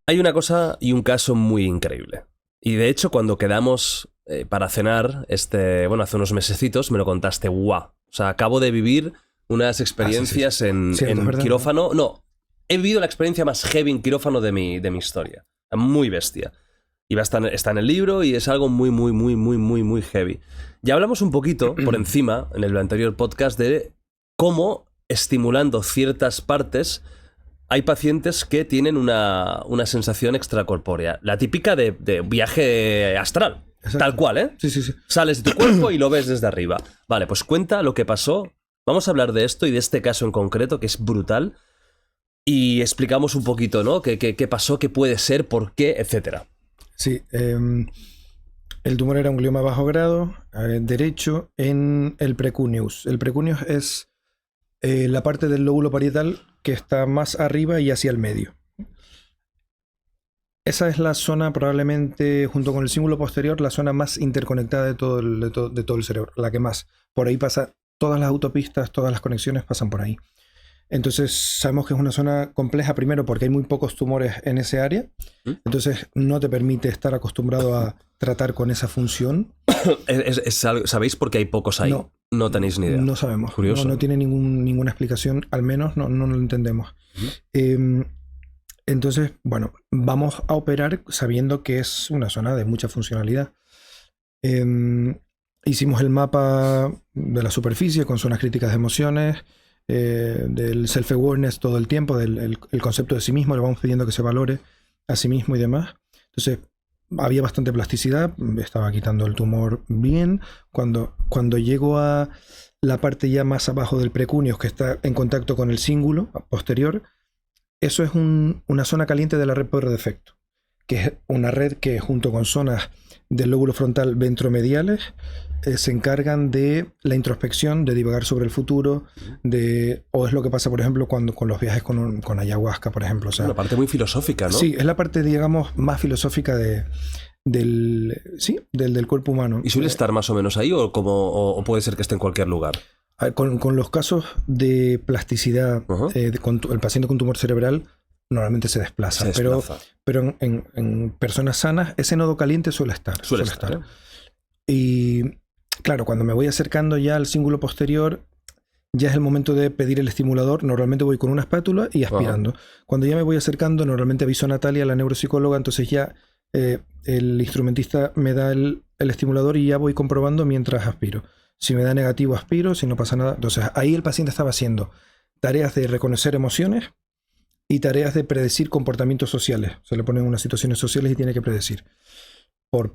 Hay una cosa y un caso muy increíble. Y de hecho, cuando quedamos para cenar, hace unos mesecitos, me lo contaste, ¡guau! O sea, acabo de vivir unas experiencias en quirófano. No, he vivido la experiencia más heavy en quirófano de mi historia. Muy bestia. Y está en el libro y es algo muy, muy, muy, muy, muy, muy heavy. Ya hablamos un poquito por encima, en el anterior podcast, de cómo, estimulando ciertas partes, hay pacientes que tienen una sensación extracorpórea. La típica de viaje astral. Exacto. Tal cual, ¿eh? Sí, sí, sí. Sales de tu cuerpo y lo ves desde arriba. Vale, pues cuenta lo que pasó. Vamos a hablar de esto y de este caso en concreto, que es brutal. Y explicamos un poquito, ¿no? ¿Qué pasó? ¿Qué puede ser? ¿Por qué? Etcétera. Sí. El tumor era un glioma bajo grado, derecho, en el precuneus. El precuneus es la parte del lóbulo parietal que está más arriba y hacia el medio. Esa es la zona probablemente, junto con el cíngulo posterior, la zona más interconectada de todo el cerebro, la que más. Por ahí pasa, todas las autopistas, todas las conexiones pasan por ahí. Entonces sabemos que es una zona compleja, primero porque hay muy pocos tumores en ese área, entonces no te permite estar acostumbrado a tratar con esa función. ¿Sabéis por qué hay pocos ahí? No tenéis ni idea. No sabemos. Curioso. No tiene ninguna explicación, al menos no lo entendemos. Entonces, bueno, vamos a operar sabiendo que es una zona de mucha funcionalidad. Hicimos el mapa de la superficie con zonas críticas de emociones, del self-awareness todo el tiempo, el concepto de sí mismo, le vamos pidiendo que se valore a sí mismo y demás. Entonces, había bastante plasticidad, estaba quitando el tumor bien. Cuando llego a la parte ya más abajo del precuneus, que está en contacto con el cíngulo posterior, eso es una zona caliente de la red por defecto, que es una red que junto con zonas del lóbulo frontal ventromediales se encargan de la introspección, de divagar sobre el futuro, o es lo que pasa, por ejemplo, con los viajes con ayahuasca, por ejemplo. O sea, una parte muy filosófica, ¿no? Sí, es la parte, digamos, más filosófica del cuerpo humano. ¿Y suele estar más o menos ahí o puede ser que esté en cualquier lugar? Con los casos de plasticidad, con el paciente con tumor cerebral normalmente se desplaza. Pero en personas sanas ese nodo caliente suele estar. Suele estar. Y claro, cuando me voy acercando ya al cíngulo posterior, ya es el momento de pedir el estimulador. Normalmente voy con una espátula y aspirando. Cuando ya me voy acercando, normalmente aviso a Natalia, la neuropsicóloga, entonces ya el instrumentista me da el estimulador y ya voy comprobando mientras aspiro. Si me da negativo, aspiro, si no pasa nada. Entonces ahí el paciente estaba haciendo tareas de reconocer emociones y tareas de predecir comportamientos sociales. Se le ponen unas situaciones sociales y tiene que predecir por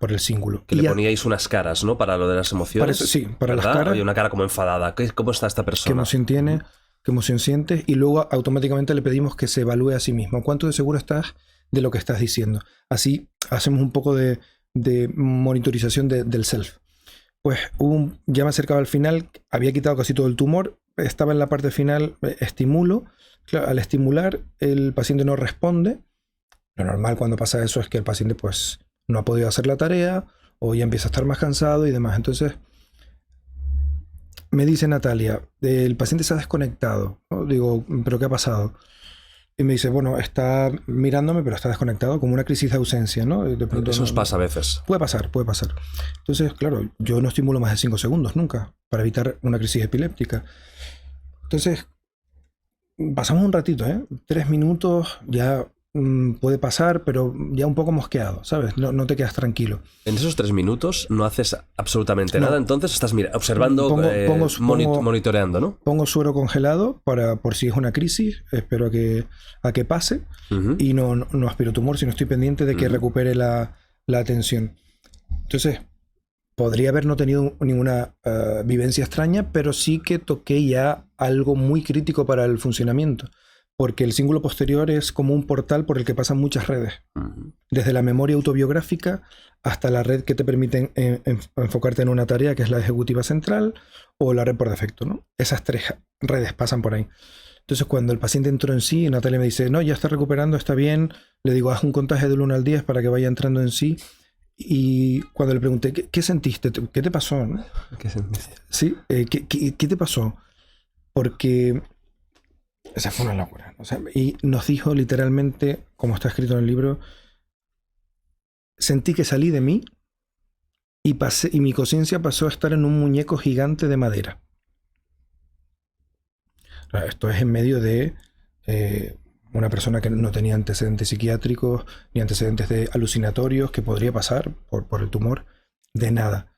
el cíngulo. Que le poníais unas caras, ¿no? Para lo de las emociones. Para las caras. Hay una cara como enfadada. ¿Cómo está esta persona? ¿Qué emoción tiene? ¿Qué emoción siente? Y luego automáticamente le pedimos que se evalúe a sí mismo. ¿Cuánto de seguro estás de lo que estás diciendo? Así hacemos un poco de monitorización del self. Pues ya me acercaba al final, había quitado casi todo el tumor, estaba en la parte final, estimulo. Claro, al estimular el paciente no responde. Lo normal cuando pasa eso es que el paciente pues no ha podido hacer la tarea o ya empieza a estar más cansado y demás. Entonces me dice Natalia, el paciente se ha desconectado, ¿no? Digo, ¿pero qué ha pasado? Y me dice, bueno, está mirándome, pero está desconectado, como una crisis de ausencia, ¿no? De pronto, eso os pasa a veces. Puede pasar. Entonces, claro, yo no estimulo más de 5 segundos nunca, para evitar una crisis epiléptica. Entonces, pasamos un ratito, 3 minutos, ya puede pasar, pero ya un poco mosqueado, ¿sabes? No te quedas tranquilo. En esos 3 minutos no haces absolutamente nada, entonces estás observando, monitoreando, ¿no? Pongo suero congelado por si es una crisis, espero a que pase, y no aspiro tumor, sino estoy pendiente de que recupere la atención. Entonces, podría haber no tenido ninguna vivencia extraña, pero sí que toqué ya algo muy crítico para el funcionamiento. Porque el cíngulo posterior es como un portal por el que pasan muchas redes. Desde la memoria autobiográfica hasta la red que te permite enfocarte en una tarea, que es la ejecutiva central, o la red por defecto, ¿no? Esas 3 redes pasan por ahí. Entonces, cuando el paciente entró en sí, Natalia me dice, no, ya está recuperando, está bien. Le digo, haz un contagio del 1 al 10 para que vaya entrando en sí. Y cuando le pregunté, ¿qué sentiste? ¿Qué te pasó? ¿No? ¿Qué sentiste? Sí, ¿qué te pasó? Porque esa fue una locura. O sea, y nos dijo literalmente, como está escrito en el libro, sentí que salí de mí y mi conciencia pasó a estar en un muñeco gigante de madera. Esto es en medio de una persona que no tenía antecedentes psiquiátricos ni antecedentes de alucinatorios, que podría pasar por el tumor, de nada.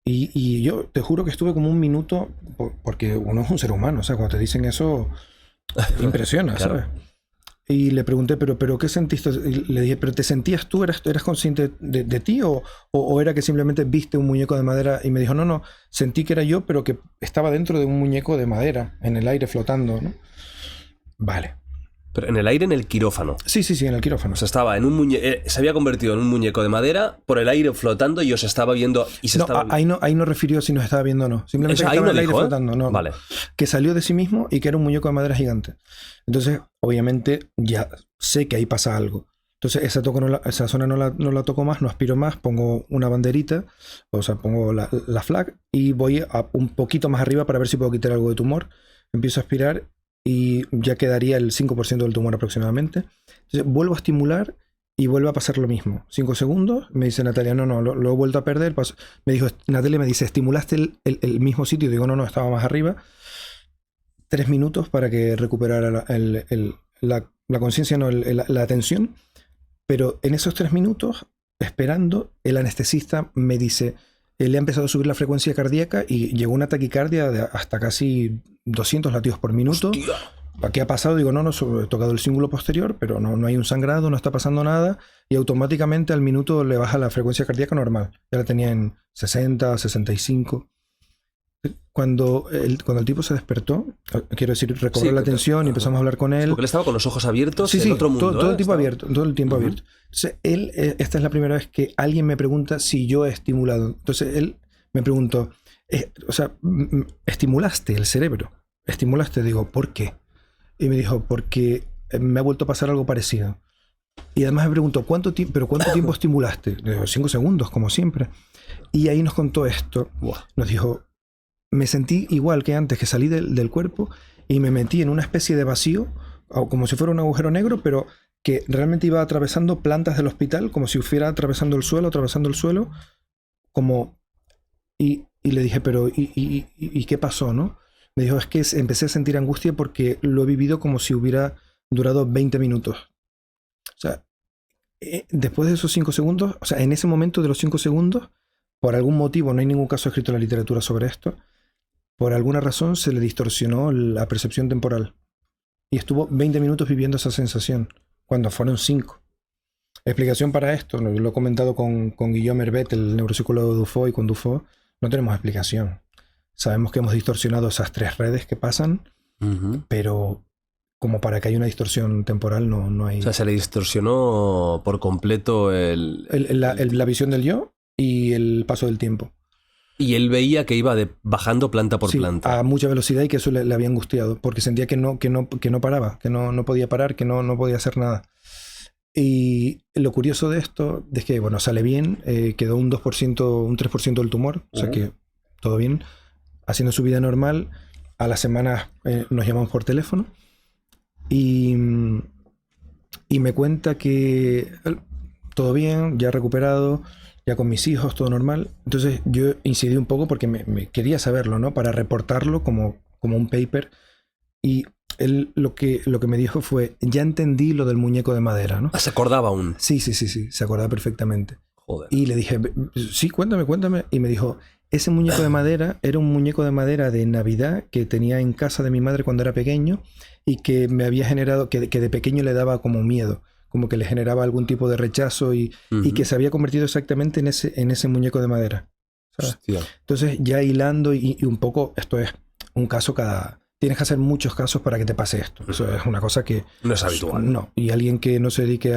Y yo te juro que estuve como un minuto, porque uno es un ser humano, o sea, cuando te dicen eso, impresiona, claro. ¿Sabes? Y le pregunté, ¿pero qué sentiste? Y le dije, ¿pero te sentías tú? ¿Eras consciente de ti? ¿O era que simplemente viste un muñeco de madera? Y me dijo, no, sentí que era yo, pero que estaba dentro de un muñeco de madera, en el aire flotando, ¿no? Vale. Pero en el aire, en el quirófano. Sí, en el quirófano. O sea, estaba en un se había convertido en un muñeco de madera por el aire flotando y os estaba viendo y se estaba... Ahí no refirió si nos estaba viendo o no. Simplemente que estaba en el aire flotando. No. Vale. Que salió de sí mismo y que era un muñeco de madera gigante. Entonces, obviamente, ya sé que ahí pasa algo. Entonces, esa zona no la toco más, no aspiro más, pongo una banderita, o sea, pongo la flag y voy un poquito más arriba para ver si puedo quitar algo de tumor. Empiezo a aspirar y ya quedaría el 5% del tumor aproximadamente. Entonces vuelvo a estimular y vuelve a pasar lo mismo. 5 segundos, me dice Natalia, no, lo he vuelto a perder. Natalia me dice, ¿estimulaste el mismo sitio? Digo, no, estaba más arriba. 3 minutos para que recuperara la conciencia, la atención. Pero en esos 3 minutos, esperando, el anestesista me dice, le ha empezado a subir la frecuencia cardíaca y llegó una taquicardia de hasta casi 200 latidos por minuto. ¡Hostia! ¿Qué ha pasado? Digo, no, he tocado el cíngulo posterior, pero no hay un sangrado, no está pasando nada. Y automáticamente al minuto le baja la frecuencia cardíaca normal. Ya la tenía en 60, 65. Cuando el tipo se despertó, quiero decir, recobró la atención y empezamos a hablar con él. Porque él estaba con los ojos abiertos en otro mundo. Todo el tiempo abierto, todo el tiempo abierto. Entonces, esta es la primera vez que alguien me pregunta si yo he estimulado. Entonces, él me preguntó, ¿estimulaste el cerebro? ¿Estimulaste? Digo, ¿por qué? Y me dijo, porque me ha vuelto a pasar algo parecido. Y además me preguntó, ¿cuánto tiempo estimulaste? Digo, 5 segundos, como siempre. Y ahí nos contó esto. Nos dijo, me sentí igual que antes, que salí del cuerpo y me metí en una especie de vacío, como si fuera un agujero negro, pero que realmente iba atravesando plantas del hospital, como si fuera atravesando el suelo, como... Y le dije, pero ¿y qué pasó, no? Me dijo, es que empecé a sentir angustia porque lo he vivido como si hubiera durado 20 minutos. O sea, después de esos 5 segundos, o sea, en ese momento de los 5 segundos, por algún motivo, no hay ningún caso escrito en la literatura sobre esto, por alguna razón se le distorsionó la percepción temporal. Y estuvo 20 minutos viviendo esa sensación, cuando fueron 5. Explicación para esto, lo he comentado con Guillaume Herbet, el neuropsicólogo de Dufo, y con Dufo no tenemos explicación. Sabemos que hemos distorsionado esas 3 redes que pasan, pero como para que haya una distorsión temporal no hay... O sea, se le distorsionó por completo la visión del yo y el paso del tiempo. Y él veía que iba bajando planta por planta. A mucha velocidad, y que eso le había angustiado, porque sentía que no paraba, que no podía parar, que no podía hacer nada. Y lo curioso de esto es que, bueno, sale bien, quedó un 2%, un 3% del tumor, o sea que todo bien. Haciendo su vida normal, a las semanas nos llamamos por teléfono y me cuenta que todo bien, ya recuperado, ya con mis hijos, todo normal. Entonces yo incidí un poco porque me quería saberlo, ¿no? Para reportarlo como un paper. Y él lo que me dijo fue, ya entendí lo del muñeco de madera, ¿no? ¿Se acordaba aún? Sí, se acordaba perfectamente. Joder. Y le dije, sí, cuéntame. Y me dijo, ese muñeco de madera era un muñeco de madera de Navidad que tenía en casa de mi madre cuando era pequeño y que me había generado, que de pequeño le daba como miedo, como que le generaba algún tipo de rechazo y que se había convertido exactamente en ese muñeco de madera, ¿sabes? Entonces ya hilando y un poco, esto es un caso cada... Tienes que hacer muchos casos para que te pase esto. Eso es una cosa que... No es habitual. No. Y alguien que no se dedique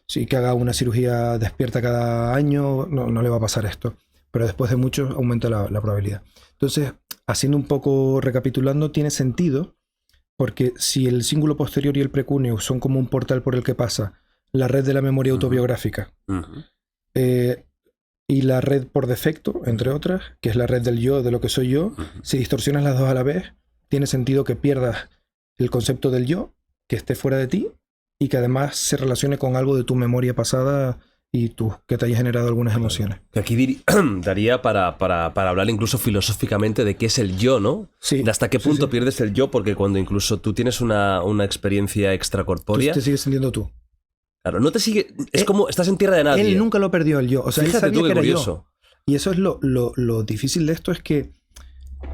que haga una cirugía despierta cada año, no le va a pasar esto. Pero después de mucho aumenta la probabilidad. Entonces, haciendo un poco, recapitulando, tiene sentido, porque si el cíngulo posterior y el precúneo son como un portal por el que pasa la red de la memoria autobiográfica y la red por defecto, entre otras, que es la red del yo, de lo que soy yo, si distorsionas las dos a la vez, tiene sentido que pierdas el concepto del yo que esté fuera de ti y que además se relacione con algo de tu memoria pasada y que te haya generado algunas emociones. Que aquí daría para hablar incluso filosóficamente de qué es el yo, ¿no? Sí. De hasta qué punto pierdes el yo, porque cuando incluso tú tienes una experiencia extracorpórea... Tú te sigues sintiendo tú. Claro, no te sigue... Es como estás en tierra de nadie. Él nunca lo perdió el yo. O sea, fíjate él sabía tú qué que era curioso. yo. Y eso es lo difícil de esto, es que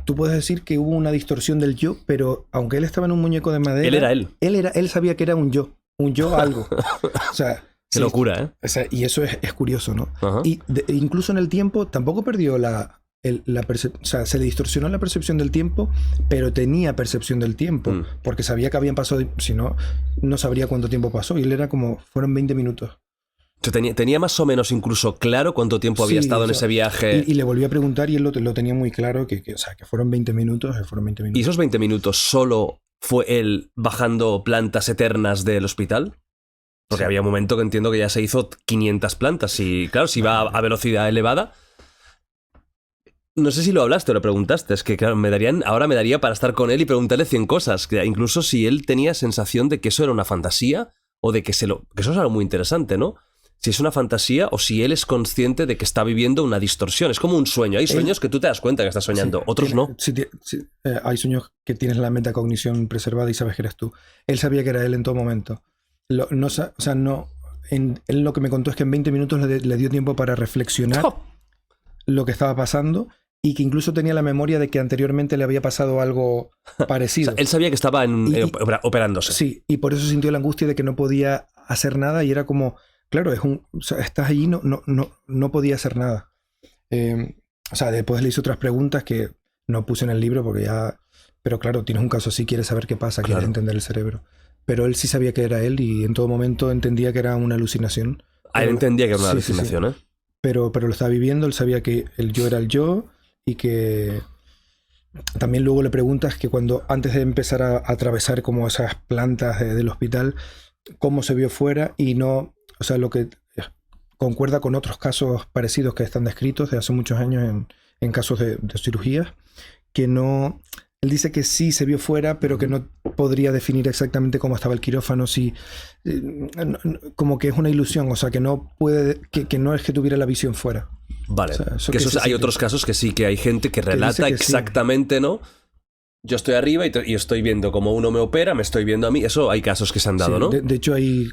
tú puedes decir que hubo una distorsión del yo, pero aunque él estaba en un muñeco de madera... Él era él. Él sabía que era un yo algo. O sea... Qué locura, ¿eh? O sea, y eso es curioso, ¿no? Ajá. Y incluso en el tiempo tampoco perdió la percepción. O sea, se le distorsionó la percepción del tiempo, pero tenía percepción del tiempo, porque sabía que habían pasado, si no, no sabría cuánto tiempo pasó. Y él era como, fueron 20 minutos. O sea, tenía más o menos incluso claro cuánto tiempo había estado en ese viaje. Y le volví a preguntar y él lo tenía muy claro, que fueron 20 minutos, ¿Y esos 20 minutos solo fue él bajando plantas eternas del hospital? Porque había un momento que entiendo que ya se hizo 500 plantas y claro, si va a velocidad elevada... No sé si lo hablaste o lo preguntaste, es que claro, ahora me daría para estar con él y preguntarle 100 cosas, incluso si él tenía sensación de que eso era una fantasía o de que eso es algo muy interesante, ¿no? Si es una fantasía o si él es consciente de que está viviendo una distorsión. Es como un sueño. Hay sueños que tú te das cuenta que estás soñando, otros no. Sí, hay sueños que tienes la metacognición preservada y sabes que eres tú. Él sabía que era él en todo momento. Él lo que me contó es que en 20 minutos le dio tiempo para reflexionar lo que estaba pasando y que incluso tenía la memoria de que anteriormente le había pasado algo parecido. O sea, él sabía que estaba operándose. Sí, y por eso sintió la angustia de que no podía hacer nada y era como, claro, estás allí, no podía hacer nada. Después le hice otras preguntas que no puse en el libro porque ya... Pero claro, tienes un caso así, quieres saber qué pasa, quieres entender el cerebro. Pero él sí sabía que era él y en todo momento entendía que era una alucinación. Él entendía que era una alucinación, ¿eh? Pero lo estaba viviendo, él sabía que el yo era el yo y que... También luego le preguntas que antes de empezar a atravesar como esas plantas del hospital, cómo se vio fuera y no... O sea, lo que concuerda con otros casos parecidos que están descritos de hace muchos años en casos de cirugías, que no... Él dice que sí se vio fuera, pero que no podría definir exactamente cómo estaba el quirófano, como que es una ilusión, o sea, que no puede, que no es que tuviera la visión fuera. Vale, o sea, hay otros casos que sí, que hay gente que relata exactamente, ¿no? Yo estoy arriba y estoy viendo cómo uno me opera, me estoy viendo a mí, eso hay casos que se han dado, ¿no? De hecho hay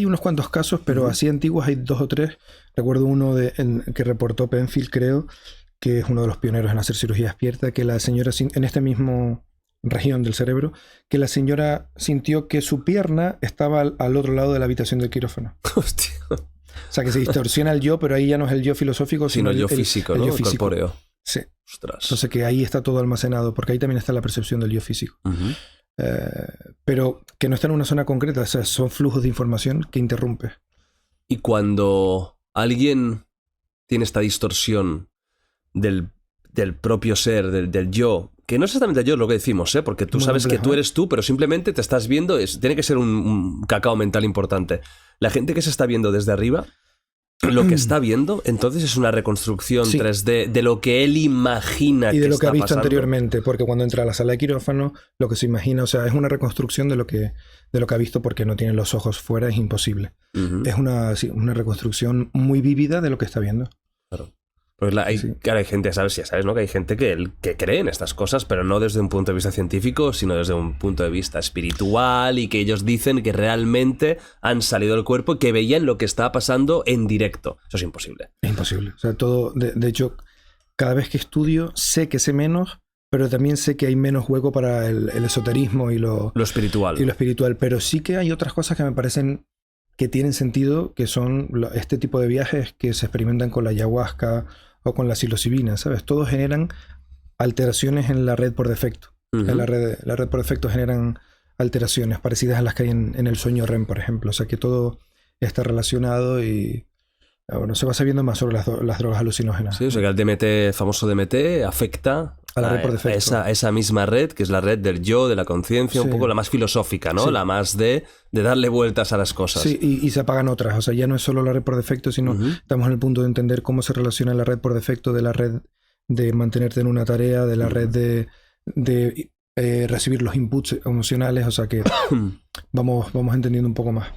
unos cuantos casos, pero así antiguos hay 2 o 3. Recuerdo uno que reportó Penfield, creo, que es uno de los pioneros en hacer cirugía despierta, que la señora, en este mismo región del cerebro, que la señora sintió que su pierna estaba al otro lado de la habitación del quirófano. Hostia. O sea, que se distorsiona el yo, pero ahí ya no es el yo filosófico, sino el yo físico, ¿no? El yo físico. Corpóreo. Sí. Ostras. Entonces que ahí está todo almacenado, porque ahí también está la percepción del yo físico. Pero que no está en una zona concreta, o sea, son flujos de información que interrumpe. Y cuando alguien tiene esta distorsión del propio ser, del yo, que no es exactamente yo lo que decimos, porque tú sabes que tú eres tú, pero simplemente te estás viendo, tiene que ser un cacao mental importante. La gente que se está viendo desde arriba, lo que está viendo, entonces es una reconstrucción 3D de lo que él imagina que está pasando. Y de lo que ha visto anteriormente, porque cuando entra a la sala de quirófano, lo que se imagina, o sea, es una reconstrucción de lo que ha visto porque no tiene los ojos fuera, es imposible. Es una reconstrucción muy vívida de lo que está viendo. Claro. Pues claro, hay gente, ya sabes, ¿no? Que hay gente que cree en estas cosas, pero no desde un punto de vista científico, sino desde un punto de vista espiritual, y que ellos dicen que realmente han salido del cuerpo y que veían lo que estaba pasando en directo. Eso es imposible. Es imposible. O sea, todo, de hecho, cada vez que estudio, sé que sé menos, pero también sé que hay menos hueco para el esoterismo y lo espiritual. Y lo espiritual. Pero sí que hay otras cosas que me parecen que tienen sentido, que son este tipo de viajes que se experimentan con la ayahuasca o con la psilocibina, ¿sabes? Todos generan alteraciones en la red por defecto. La red por defecto generan alteraciones parecidas a las que hay en el sueño REM, por ejemplo. O sea que todo está relacionado y bueno, se va sabiendo más sobre las drogas alucinógenas. Sí, o sea que el DMT, famoso DMT, afecta a la red por defecto. Esa misma red, que es la red del yo, de la conciencia, un poco la más filosófica, ¿no? La más de darle vueltas a las cosas. Sí, y se apagan otras. O sea, ya no es solo la red por defecto, sino estamos en el punto de entender cómo se relaciona la red por defecto de la red de mantenerte en una tarea, de la red de recibir los inputs emocionales, o sea que vamos entendiendo un poco más.